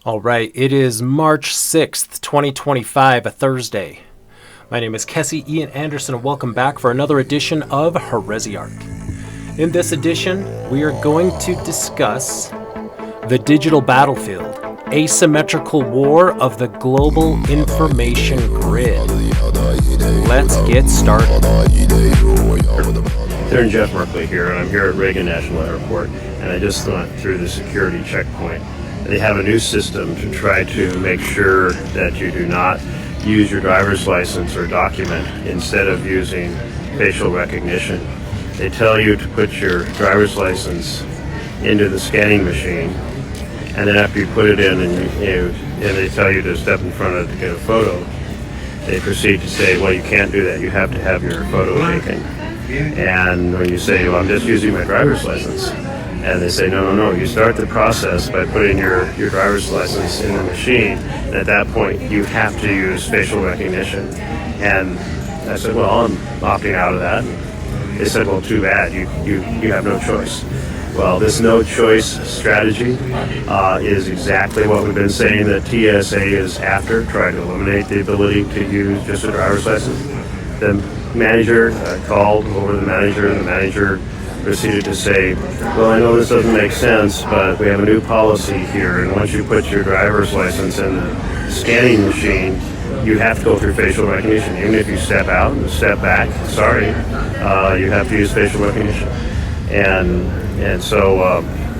All right, it is March 6th, 2025, a Thursday. My name is Kessie Ian Anderson, and welcome back for another edition of Heresiarch. In this edition, we are going to discuss the digital battlefield, asymmetrical war of the global information grid. Let's get started. Lieutenant Jeff Merkley here, and I'm here at Reagan National Airport, and I just went through the security checkpoint. They have a new system to try to make sure that you do not use your driver's license or document instead of using facial recognition. They tell you to put your driver's license into the scanning machine, and then after you put it in and they tell you to step in front of it to get a photo, they proceed to say, well, you can't do that. You have to have your photo taken. And when you say, well, I'm just using my driver's license, and they say, no, you start the process by putting your driver's license in the machine, and at that point you have to use facial recognition. And I said, well, I'm opting out of that. And they said, well, too bad, you have no choice. Well, this no choice strategy is exactly what we've been saying that TSA is after, trying to eliminate the ability to use just a driver's license. The manager called over the manager, and the manager proceeded to say, well, I know this doesn't make sense, but we have a new policy here, and once you put your driver's license in the scanning machine, you have to go through facial recognition. Even if you step out and step back, sorry, you have to use facial recognition. And so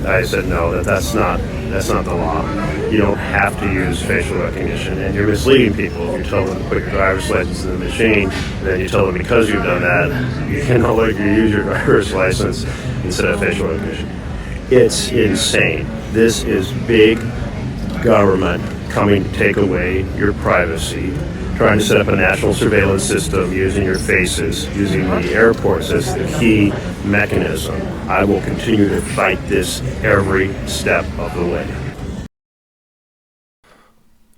I said, no, that's not the law. You don't have to use facial recognition, and you're misleading people if you tell them to put your driver's license in the machine, and then you tell them because you've done that, you can no longer use your driver's license instead of facial recognition. It's insane. This is big government coming to take away your privacy, trying to set up a national surveillance system using your faces, using the airports as the key mechanism. I will continue to fight this every step of the way.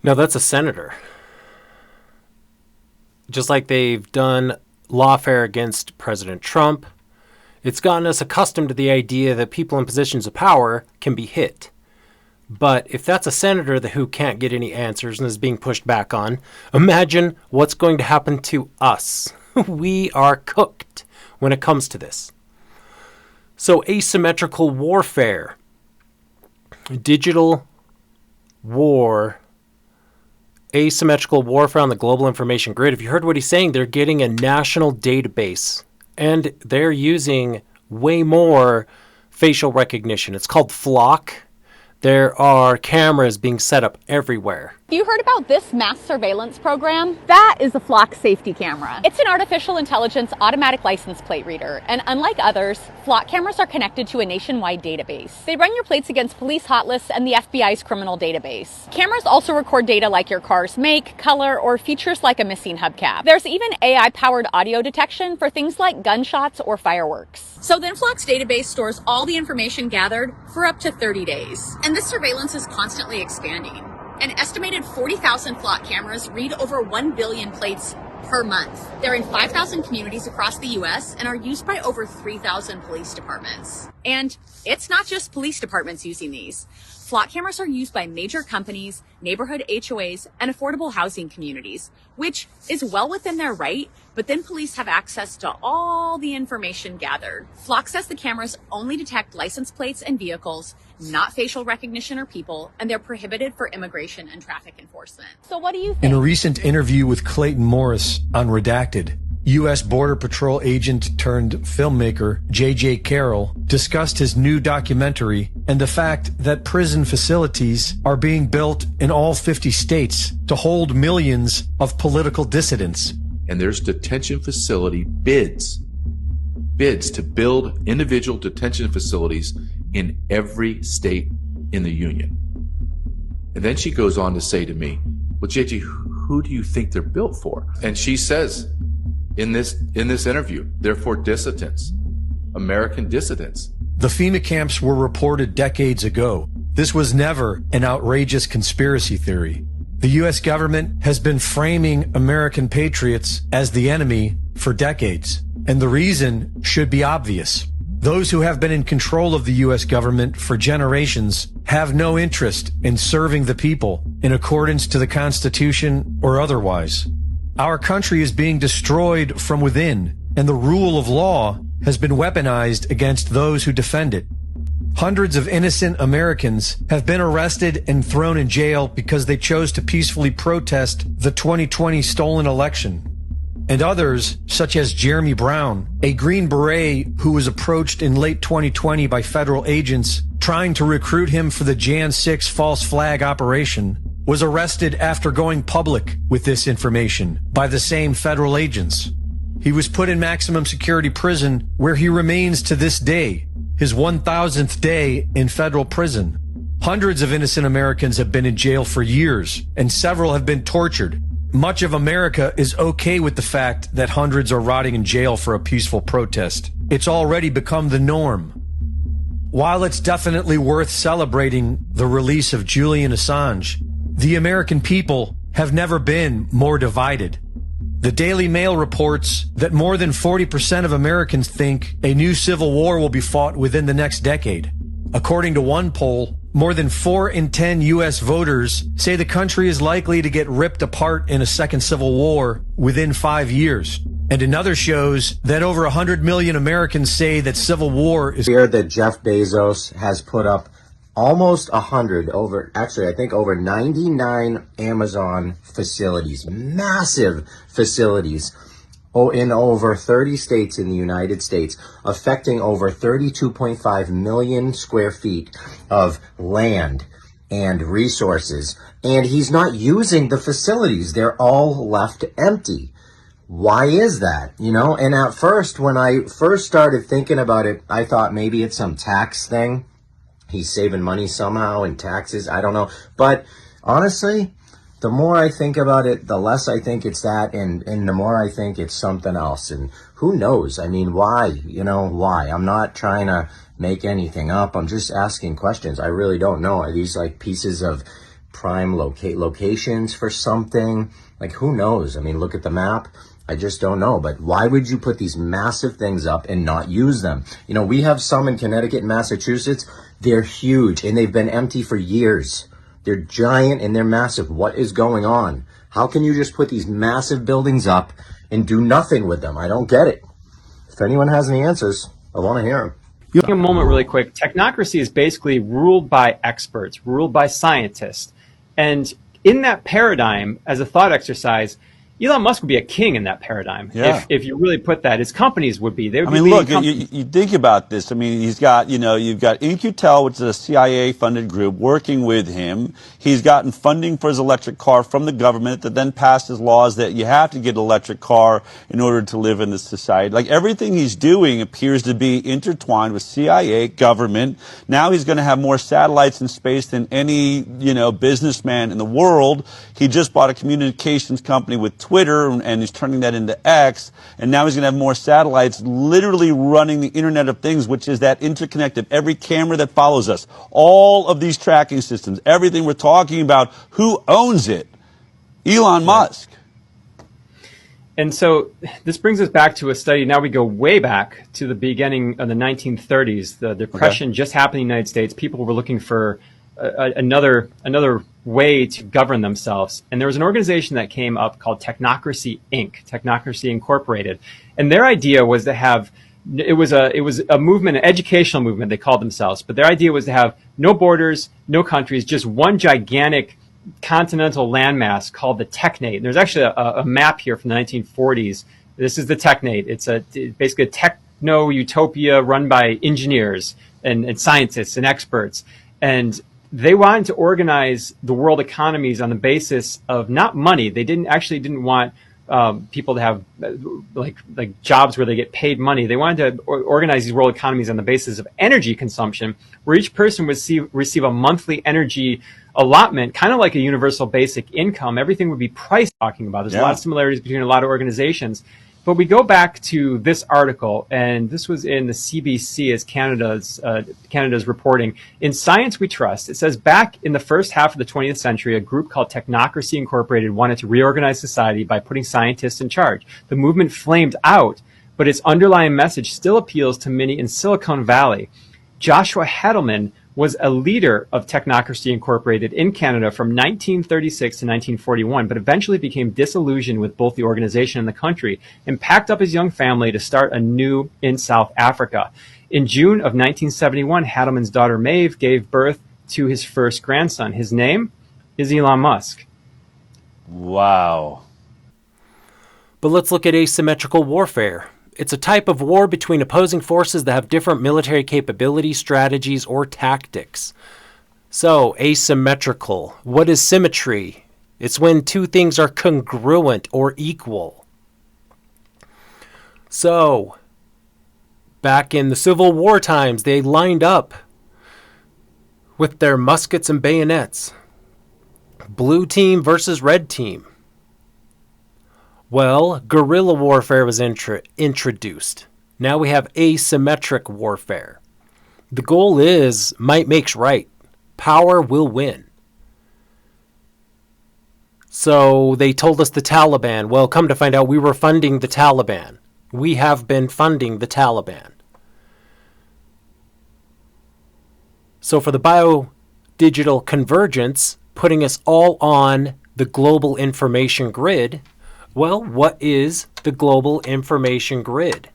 Now, that's a senator. Just like they've done lawfare against President Trump, it's gotten us accustomed to the idea that people in positions of power can be hit. But if that's a senator who can't get any answers and is being pushed back on, imagine what's going to happen to us. We are cooked when it comes to this. So asymmetrical warfare, digital war, asymmetrical warfare on the global information grid. If you heard what he's saying, they're getting a national database, and they're using way more facial recognition. It's called Flock. There are cameras being set up everywhere. You heard about this mass surveillance program? That is a Flock safety camera. It's an artificial intelligence automatic license plate reader, and unlike others, Flock cameras are connected to a nationwide database. They run your plates against police hot lists and the FBI's criminal database. Cameras also record data like your car's make, color, or features like a missing hubcap. There's even AI-powered audio detection for things like gunshots or fireworks. So then Flock's database stores all the information gathered for up to 30 days. And this surveillance is constantly expanding. An estimated 40,000 Flock cameras read over 1 billion plates per month. They're in 5,000 communities across the U.S. and are used by over 3,000 police departments. And it's not just police departments using these. Flock cameras are used by major companies, neighborhood HOAs, and affordable housing communities, which is well within their right, but then police have access to all the information gathered. Flock says the cameras only detect license plates and vehicles, not facial recognition or people, and they're prohibited for immigration and traffic enforcement. So what do you think? In a recent interview with Clayton Morris on Redacted, U.S. Border Patrol agent turned filmmaker J.J. Carroll discussed his new documentary and the fact that prison facilities are being built in all 50 states to hold millions of political dissidents. And there's detention facility bids to build individual detention facilities in every state in the union. And then she goes on to say to me, well, JJ, who do you think they're built for? And she says in this interview, they're for dissidents, American dissidents. The FEMA camps were reported decades ago. This was never an outrageous conspiracy theory. The U.S. government has been framing American patriots as the enemy for decades. And the reason should be obvious. Those who have been in control of the U.S. government for generations have no interest in serving the people in accordance to the Constitution or otherwise. Our country is being destroyed from within, and the rule of law has been weaponized against those who defend it. Hundreds of innocent Americans have been arrested and thrown in jail because they chose to peacefully protest the 2020 stolen election. And others, such as Jeremy Brown, a Green Beret who was approached in late 2020 by federal agents trying to recruit him for the Jan 6 false flag operation, was arrested after going public with this information by the same federal agents. He was put in maximum security prison where he remains to this day, his 1,000th day in federal prison. Hundreds of innocent Americans have been in jail for years, and several have been tortured. Much of America is okay with the fact that hundreds are rotting in jail for a peaceful protest. It's already become the norm. While it's definitely worth celebrating the release of Julian Assange, the American people have never been more divided. The Daily Mail reports that more than 40% of Americans think a new civil war will be fought within the next decade. According to one poll, more than 4 in 10 U.S. voters say the country is likely to get ripped apart in a second civil war within 5 years. And another shows that over 100 million Americans say that civil war is Here that Jeff Bezos has put up almost 100, over 99 Amazon facilities, massive facilities, in over 30 states in the United States, affecting over 32.5 million square feet of land and resources. And he's not using the facilities. They're all left empty. Why is that? And at first, when I first started thinking about it, I thought maybe it's some tax thing. He's saving money somehow in taxes. I don't know. But honestly, the more I think about it, the less I think it's that, and the more I think it's something else. And who knows? I mean, why? Why? I'm not trying to make anything up. I'm just asking questions. I really don't know. Are these like pieces of prime locations for something? Like, who knows? I mean, look at the map. I just don't know. But why would you put these massive things up and not use them? We have some in Connecticut and Massachusetts. They're huge, and they've been empty for years. They're giant, and they're massive. What is going on? How can you just put these massive buildings up and do nothing with them? I don't get it. If anyone has any answers, I want to hear them. Take a moment really quick. Technocracy is basically ruled by experts, ruled by scientists. And in that paradigm, as a thought exercise, Elon Musk would be a king in that paradigm. Yeah. If you really put that, his companies would be. They would be look, companies. you think about this. I mean, he's got, you've got In-Q-Tel, which is a CIA-funded group, working with him. He's gotten funding for his electric car from the government that then passes laws that you have to get an electric car in order to live in this society. Like, everything he's doing appears to be intertwined with CIA, government. Now he's going to have more satellites in space than any, businessman in the world. He just bought a communications company with Twitter, and he's turning that into X, and now he's going to have more satellites literally running the Internet of Things, which is that interconnect of every camera that follows us, all of these tracking systems, everything we're talking about. Who owns it? Elon Musk. And so this brings us back to a study. Now we go way back to the beginning of the 1930s. The Depression just happened in the United States. People were looking for another way to govern themselves. And there was an organization that came up called Technocracy Inc., Technocracy Incorporated. And their idea was to have, it was a movement, an educational movement, they called themselves. But their idea was to have no borders, no countries, just one gigantic continental landmass called the Technate. And there's actually a map here from the 1940s. This is the Technate. It's basically a techno-utopia run by engineers and scientists and experts. And they wanted to organize the world economies on the basis of not money. They didn't want people to have like jobs where they get paid money. They wanted to organize these world economies on the basis of energy consumption, where each person would receive a monthly energy allotment, kind of like a universal basic income. Everything would be price talking about. There's a lot of similarities between a lot of organizations. But we go back to this article, and this was in the CBC as Canada's reporting. In Science We Trust, it says back in the first half of the 20th century, a group called Technocracy Incorporated wanted to reorganize society by putting scientists in charge. The movement flamed out, but its underlying message still appeals to many in Silicon Valley. Joshua Heddleman was a leader of Technocracy Incorporated in Canada from 1936 to 1941, but eventually became disillusioned with both the organization and the country and packed up his young family to start anew in South Africa. In June of 1971, Heddleman's daughter Maeve gave birth to his first grandson. His name is Elon Musk. Wow. But let's look at asymmetrical warfare. It's a type of war between opposing forces that have different military capabilities, strategies, or tactics. So, asymmetrical. What is symmetry? It's when two things are congruent or equal. So, back in the Civil War times, they lined up with their muskets and bayonets. Blue team versus red team. Well, guerrilla warfare was introduced. Now we have asymmetric warfare. The goal is might makes right. Power will win. So they told us the Taliban. Well, come to find out, we were funding the Taliban. We have been funding the Taliban. So for the Biodigital Convergence, putting us all on the global information grid, well, what is the global information grid?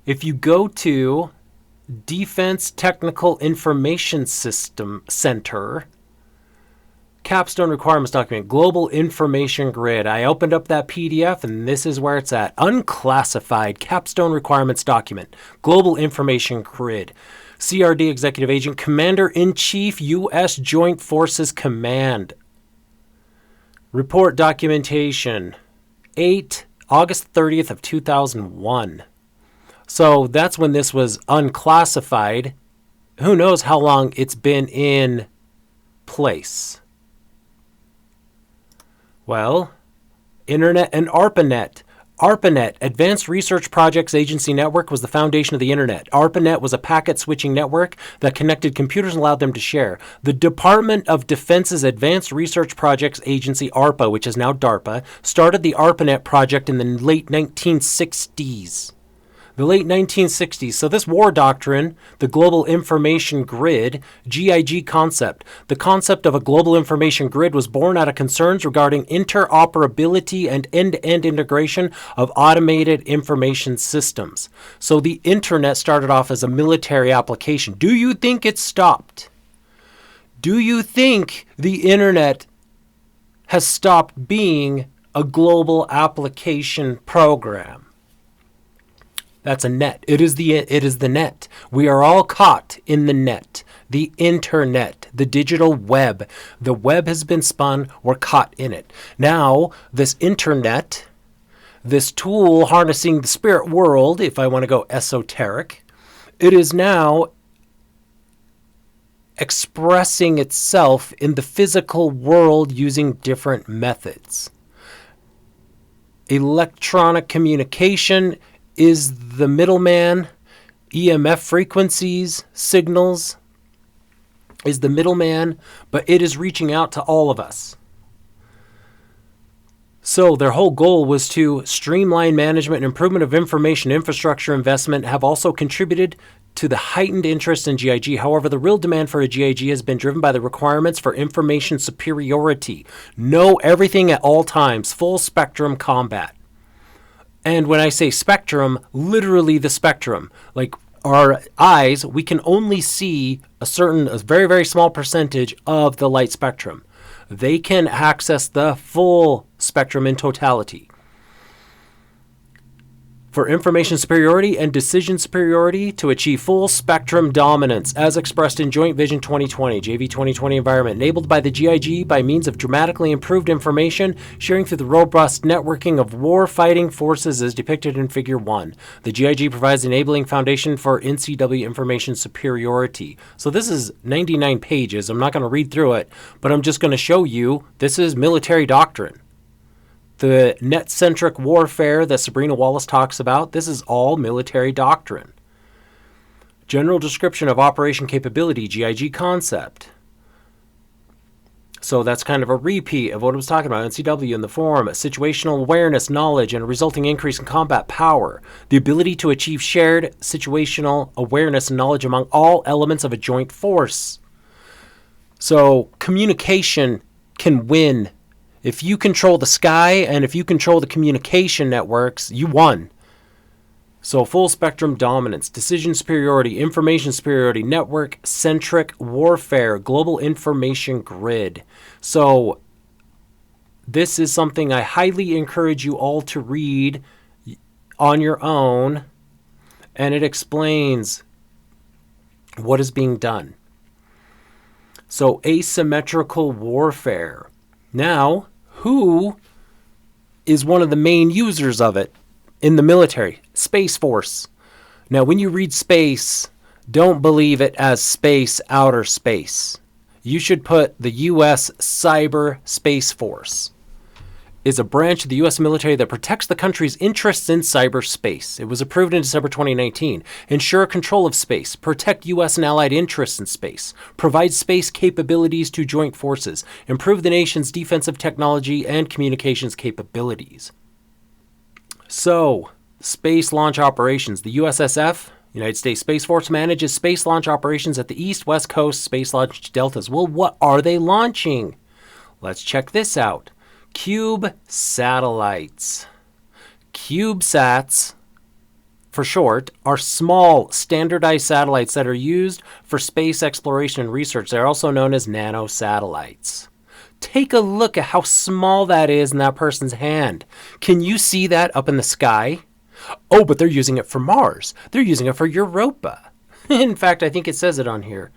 If you go to Defense Technical Information System Center, capstone requirements document, global information grid. I opened up that PDF and this is where it's at. Unclassified capstone requirements document, global information grid. CRD Executive Agent, Commander-in-Chief, U.S. Joint Forces Command. Report documentation, August 30th of 2001. So that's when this was unclassified. Who knows how long it's been in place? Well, Internet and ARPANET. ARPANET, Advanced Research Projects Agency Network, was the foundation of the Internet. ARPANET was a packet switching network that connected computers and allowed them to share. The Department of Defense's Advanced Research Projects Agency, ARPA, which is now DARPA, started the ARPANET project in the late 1960s. The late 1960s. So this war doctrine, the Global Information Grid, GIG concept. The concept of a global information grid was born out of concerns regarding interoperability and end-to-end integration of automated information systems. So the internet started off as a military application. Do you think it stopped? Do you think the internet has stopped being a global application program? That's a net. It is the net. We are all caught in the net, the internet, the digital web. The web has been spun. We're caught in it. Now, this internet, this tool harnessing the spirit world, if I want to go esoteric, it is now expressing itself in the physical world using different methods. Electronic communication is the middleman. EMF frequencies, signals is the middleman, but it is reaching out to all of us. So their whole goal was to streamline management and improvement of information infrastructure investment, have also contributed to the heightened interest in GIG. However, the real demand for a GIG has been driven by the requirements for information superiority. Know everything at all times, full spectrum combat. And when I say spectrum, literally the spectrum. Like our eyes, we can only see a very, very small percentage of the light spectrum. They can access the full spectrum in totality. For information superiority and decision superiority to achieve full spectrum dominance as expressed in Joint Vision 2020, JV 2020 environment, enabled by the GIG by means of dramatically improved information sharing through the robust networking of war-fighting forces as depicted in Figure 1. The GIG provides the enabling foundation for NCW information superiority. So this is 99 pages. I'm not going to read through it, but I'm just going to show you this is military doctrine. The net-centric warfare that Sabrina Wallace talks about, this is all military doctrine. General description of operation capability, GIG concept. So that's kind of a repeat of what I was talking about, NCW in the form, situational awareness, knowledge, and a resulting increase in combat power. The ability to achieve shared situational awareness and knowledge among all elements of a joint force. So communication can win. If you control the sky and if you control the communication networks, you won. So full spectrum dominance, decision superiority, information superiority, network-centric warfare, global information grid. So this is something I highly encourage you all to read on your own, and it explains what is being done. So asymmetrical warfare. Now, who is one of the main users of it in the military? Space Force. Now, when you read space, don't believe it as space, outer space. You should put the U.S. Cyber Space Force. Is a branch of the U.S. military that protects the country's interests in cyberspace. It was approved in December 2019. Ensure control of space. Protect U.S. and allied interests in space. Provide space capabilities to joint forces. Improve the nation's defensive technology and communications capabilities. So, space launch operations. The USSF, United States Space Force, manages space launch operations at the East, West Coast space launch deltas. Well, what are they launching? Let's check this out. CubeSats. CubeSats, for short, are small, standardized satellites that are used for space exploration and research. They're also known as nanosatellites. Take a look at how small that is in that person's hand. Can you see that up in the sky? Oh, but they're using it for Mars. They're using it for Europa. In fact, I think it says it on here.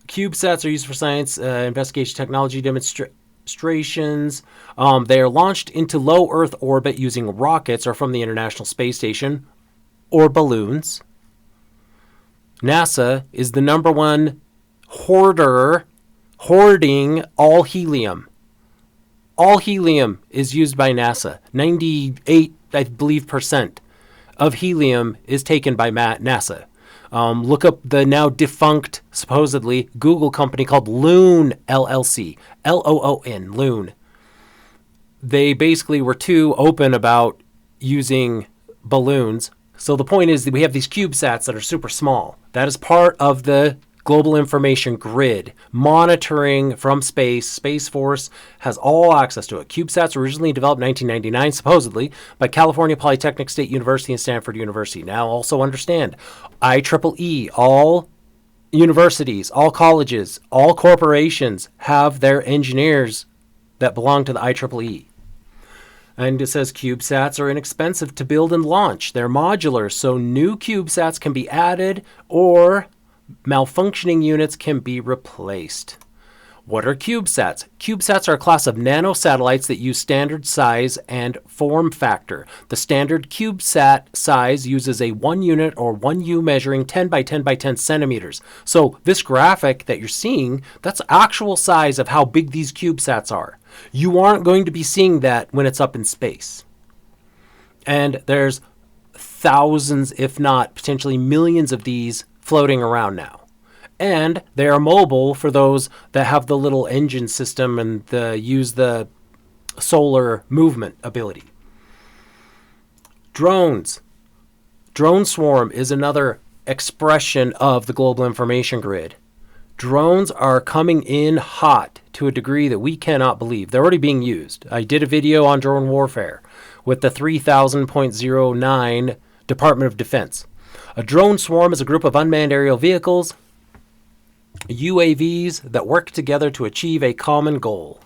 CubeSats are used for science, investigation, technology demonstrations. They are launched into low Earth orbit using rockets or from the International Space Station or balloons. NASA is the number one hoarding all helium. All helium is used by NASA. 98, I believe, percent of helium is taken by NASA. Look up the now defunct, supposedly, Google company called Loon LLC. Loon, Loon. They basically were too open about using balloons. So the point is that we have these CubeSats that are super small. That is part of the global information grid, monitoring from space. Space Force has all access to it. CubeSats originally developed in 1999, supposedly, by California Polytechnic State University and Stanford University. Now also understand, IEEE, all universities, all colleges, all corporations have their engineers that belong to the IEEE. And it says CubeSats are inexpensive to build and launch. They're modular, so new CubeSats can be added or malfunctioning units can be replaced. What are CubeSats? CubeSats are a class of nanosatellites that use standard size and form factor. The standard CubeSat size uses a 1 unit or 1U measuring 10 by 10 by 10 centimeters. So this graphic that you're seeing, that's actual size of how big these CubeSats are. You aren't going to be seeing that when it's up in space. And there's thousands, if not potentially millions of these floating around now. And they are mobile for those that have the little engine system and use the solar movement ability. Drones. Drone swarm is another expression of the global information grid. Drones are coming in hot to a degree that we cannot believe. They're already being used. I did a video on drone warfare with the 3000.09 Department of Defense. A drone swarm is a group of unmanned aerial vehicles, UAVs, that work together to achieve a common goal.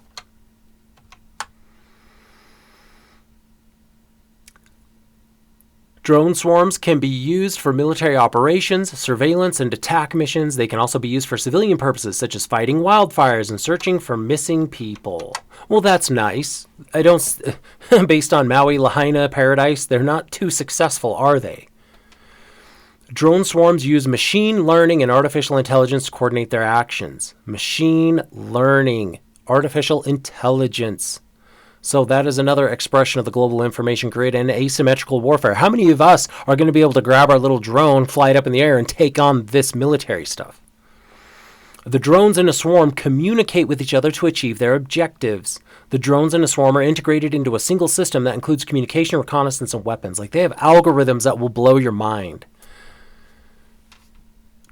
Drone swarms can be used for military operations, surveillance, and attack missions. They can also be used for civilian purposes, such as fighting wildfires and searching for missing people. Well, that's nice. Based on Maui, Lahaina, Paradise, they're not too successful, are they? Drone swarms use machine learning and artificial intelligence to coordinate their actions. Machine learning, artificial intelligence. So that is another expression of the global information grid and asymmetrical warfare. How many of us are going to be able to grab our little drone, fly it up in the air, and take on this military stuff? The drones in a swarm communicate with each other to achieve their objectives. The drones in a swarm are integrated into a single system that includes communication, reconnaissance, and weapons. Like, they have algorithms that will blow your mind.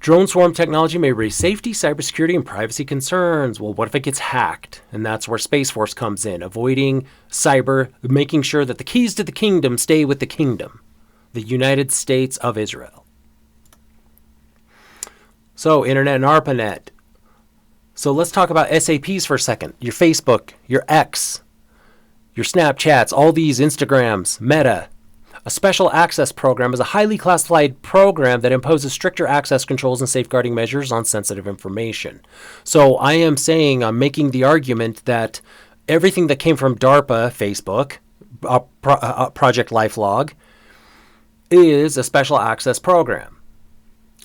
Drone swarm technology may raise safety, cybersecurity, and privacy concerns. Well, what if it gets hacked? And that's where Space Force comes in, avoiding cyber, making sure that the keys to the kingdom stay with the kingdom, the United States of Israel. So, Internet and ARPANET. So let's talk about SAPs for a second. Your Facebook, your X, your Snapchats, all these Instagrams, Meta. A special access program is a highly classified program that imposes stricter access controls and safeguarding measures on sensitive information. So I am saying, I'm making the argument that everything that came from DARPA, Facebook, Project LifeLog, is a special access program.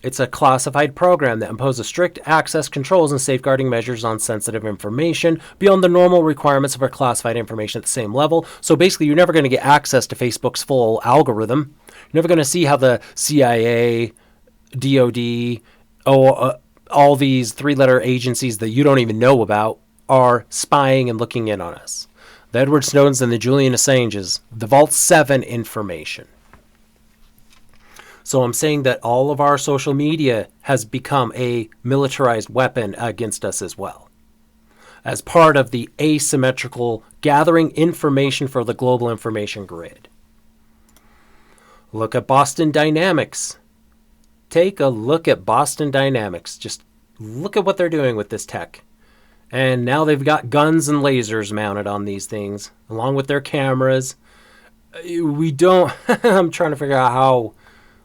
It's a classified program that imposes strict access controls and safeguarding measures on sensitive information beyond the normal requirements of our classified information at the same level. So basically, you're never going to get access to Facebook's full algorithm. You're never going to see how the CIA, DOD, all these three-letter agencies that you don't even know about are spying and looking in on us. The Edward Snowdens and the Julian Assanges, the Vault 7 information. So I'm saying that all of our social media has become a militarized weapon against us as well, as part of the asymmetrical gathering information for the global information grid. Look at Boston Dynamics. Take a look at Boston Dynamics. Just look at what they're doing with this tech. And now they've got guns and lasers mounted on these things, along with their cameras. We don't... I'm trying to figure out how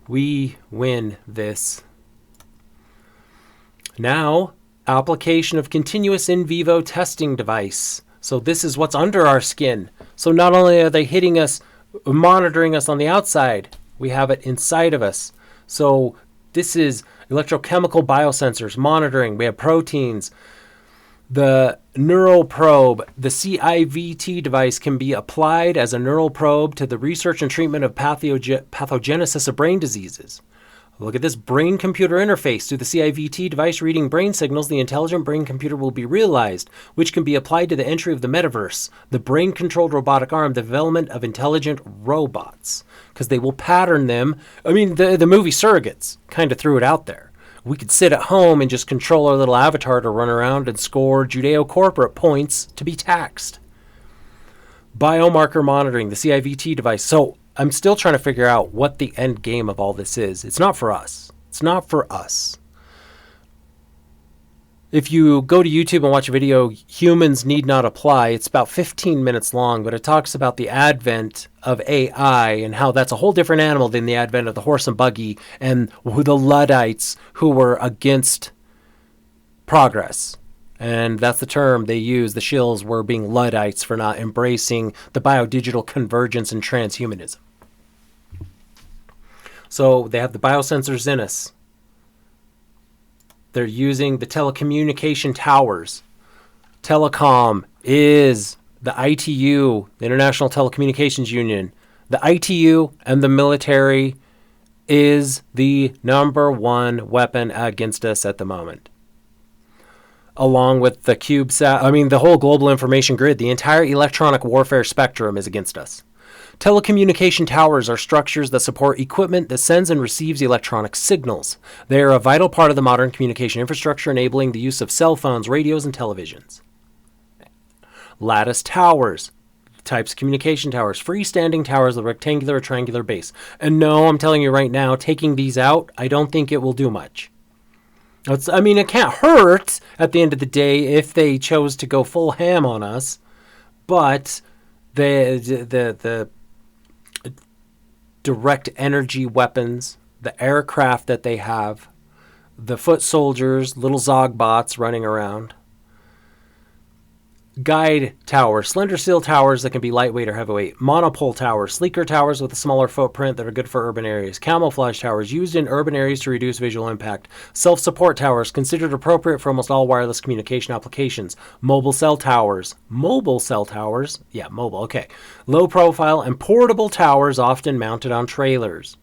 we win this. Now, application of continuous in vivo testing device. So this is what's under our skin. So not only are they hitting us, monitoring us on the outside, we have it inside of us. So this is electrochemical biosensors monitoring. We have proteins. The neural probe, the CIVT device, can be applied as a neural probe to the research and treatment of pathogenesis of brain diseases. Look at this brain-computer interface. Through the CIVT device reading brain signals, the intelligent brain-computer will be realized, which can be applied to the entry of the metaverse, the brain-controlled robotic arm, the development of intelligent robots, because they will pattern them. I mean, the movie Surrogates kind of threw it out there. We could sit at home and just control our little avatar to run around and score Judeo-corporate points to be taxed. Biomarker monitoring, the CIVT device. So I'm still trying to figure out what the end game of all this is. It's not for us. It's not for us. If you go to YouTube and watch a video, Humans Need Not Apply, it's about 15 minutes long, but it talks about the advent of AI and how that's a whole different animal than the advent of the horse and buggy and the Luddites who were against progress. And that's the term they use. The shills were being Luddites for not embracing the biodigital convergence and transhumanism. So they have the biosensors in us. They're using the telecommunication towers. Telecom is the ITU, the International Telecommunications Union. The ITU and the military is the #1 weapon against us at the moment. Along with the CubeSat, the whole global information grid, the entire electronic warfare spectrum is against us. Telecommunication towers are structures that support equipment that sends and receives electronic signals. They are a vital part of the modern communication infrastructure, enabling the use of cell phones, radios, and televisions. Lattice towers, types of communication towers, freestanding towers with rectangular or triangular base. And no, I'm telling you right now, taking these out, I don't think it will do much. It can't hurt at the end of the day if they chose to go full ham on us, but the direct energy weapons, the aircraft that they have, the foot soldiers, little Zog bots running around. Guide towers, slender steel towers that can be lightweight or heavyweight. Monopole towers, sleeker towers with a smaller footprint that are good for urban areas. Camouflage towers, used in urban areas to reduce visual impact. Self-support towers, considered appropriate for almost all wireless communication applications. Mobile cell towers. Yeah, mobile, okay. Low profile and portable towers often mounted on trailers.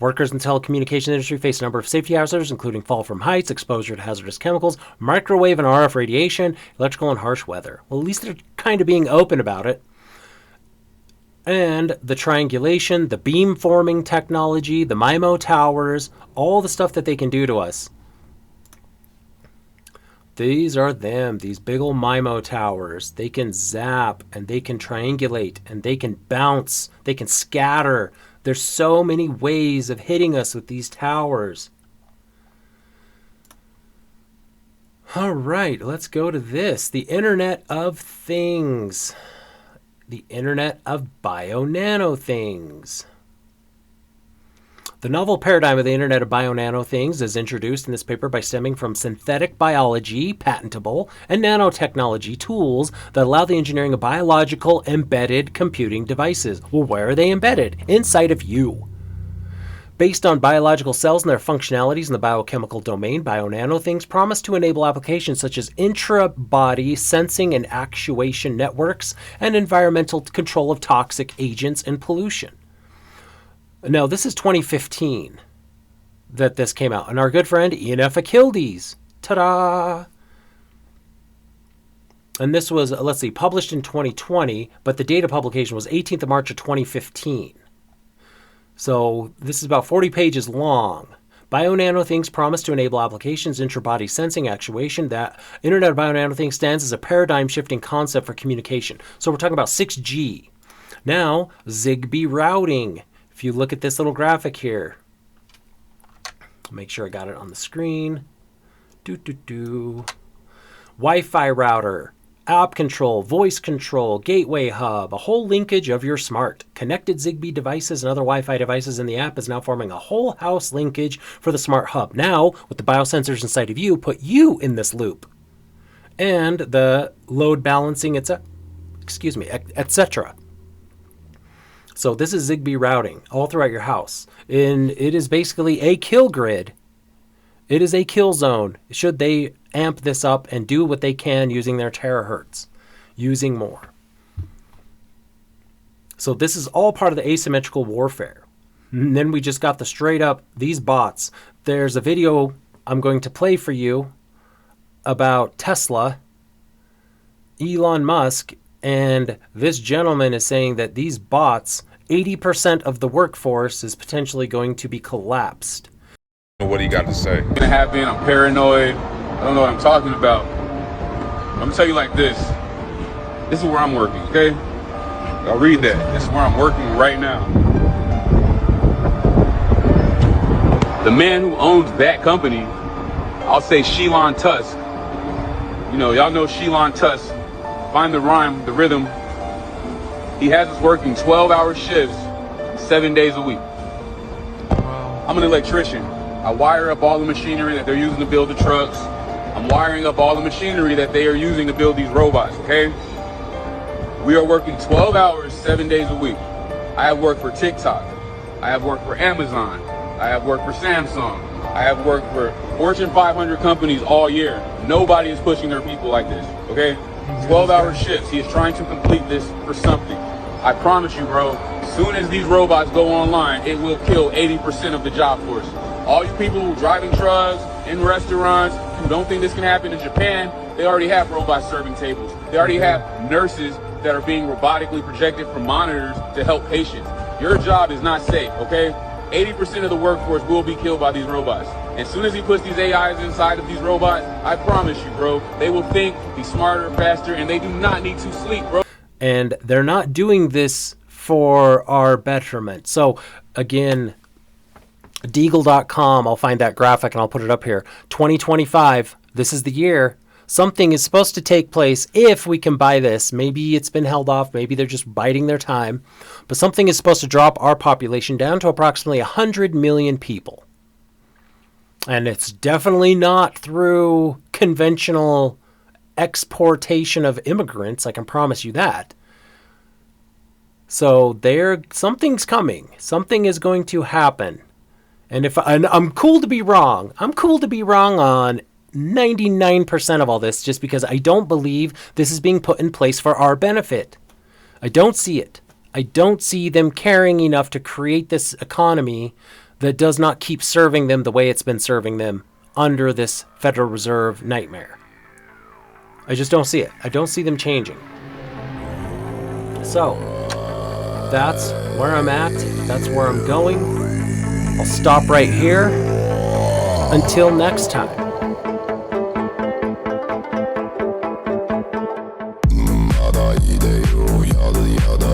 Workers in the telecommunication industry face a number of safety hazards, including fall from heights, exposure to hazardous chemicals, microwave and RF radiation, electrical and harsh weather. Well, at least they're kind of being open about it. And the triangulation, the beam forming technology, the MIMO towers, all the stuff that they can do to us. These are them, these big old MIMO towers. They can zap and they can triangulate and they can bounce, they can scatter. There's so many ways of hitting us with these towers. All right, let's go to this. The Internet of Things. The Internet of Bio-Nano Things. The novel paradigm of the Internet of Bio-Nano Things is introduced in this paper by stemming from synthetic biology, patentable, and nanotechnology tools that allow the engineering of biological embedded computing devices. Well, where are they embedded? Inside of you. Based on biological cells and their functionalities in the biochemical domain, Bio-Nano Things promise to enable applications such as intra-body sensing and actuation networks and environmental control of toxic agents and pollution. Now, this is 2015 that this came out. And our good friend Ian F. Achildes. Ta-da! And this was, let's see, published in 2020, but the date of publication was 18th of March of 2015. So this is about 40 pages long. Bio-Nano Things promise to enable applications, intra-body sensing, actuation. That Internet of Bio-Nano Things stands as a paradigm-shifting concept for communication. So we're talking about 6G. Now, Zigbee routing. If you look at this little graphic here, make sure I got it on the screen. Wi-Fi router, app control, voice control, gateway hub, a whole linkage of your smart. Connected Zigbee devices and other Wi-Fi devices in the app is now forming a whole house linkage for the smart hub. Now, with the biosensors inside of you, put you in this loop. And the load balancing, etc. So this is Zigbee routing all throughout your house. And it is basically a kill grid. It is a kill zone. Should they amp this up and do what they can using their terahertz, using more. So this is all part of the asymmetrical warfare. And then we just got the straight up, these bots. There's a video I'm going to play for you about Tesla, Elon Musk, and this gentleman is saying that these bots, 80% of the workforce is potentially going to be collapsed. What do you got to say? I'm happy, I'm paranoid. I don't know what I'm talking about. I'm gonna tell you like this. This is where I'm working, okay? I'll read that. This is where I'm working right now. The man who owns that company, I'll say Elon Tusk. You know, y'all know Elon Tusk. Find the rhyme, the rhythm. He has us working 12-hour shifts, 7 days a week. I'm an electrician. I wire up all the machinery that they're using to build the trucks. I'm wiring up all the machinery that they are using to build these robots, okay? We are working 12 hours, 7 days a week. I have worked for TikTok. I have worked for Amazon. I have worked for Samsung. I have worked for Fortune 500 companies all year. Nobody is pushing their people like this, okay? 12-hour shifts. He is trying to complete this for something. I promise you, bro, as soon as these robots go online, it will kill 80% of the job force. All you people who are driving trucks, in restaurants, who don't think this can happen in Japan, they already have robots serving tables. They already have nurses that are being robotically projected from monitors to help patients. Your job is not safe, okay? 80% of the workforce will be killed by these robots. As soon as he puts these AIs inside of these robots, I promise you, bro, they will think, be smarter, faster, and they do not need to sleep, bro. And they're not doing this for our betterment. So, again, Deagle.com, I'll find that graphic and I'll put it up here. 2025, this is the year. Something is supposed to take place if we can buy this. Maybe it's been held off. Maybe they're just biding their time. But something is supposed to drop our population down to approximately 100 million people. And it's definitely not through conventional exportation of immigrants. I can promise you that. So something's coming. Something is going to happen. And I'm cool to be wrong. I'm cool to be wrong on 99% of all this just because I don't believe this is being put in place for our benefit. I don't see it. I don't see them caring enough to create this economy that does not keep serving them the way it's been serving them under this Federal Reserve nightmare. I just don't see it. I don't see them changing. So, that's where I'm at. That's where I'm going. I'll stop right here. Until next time.まだいいでよやだやだ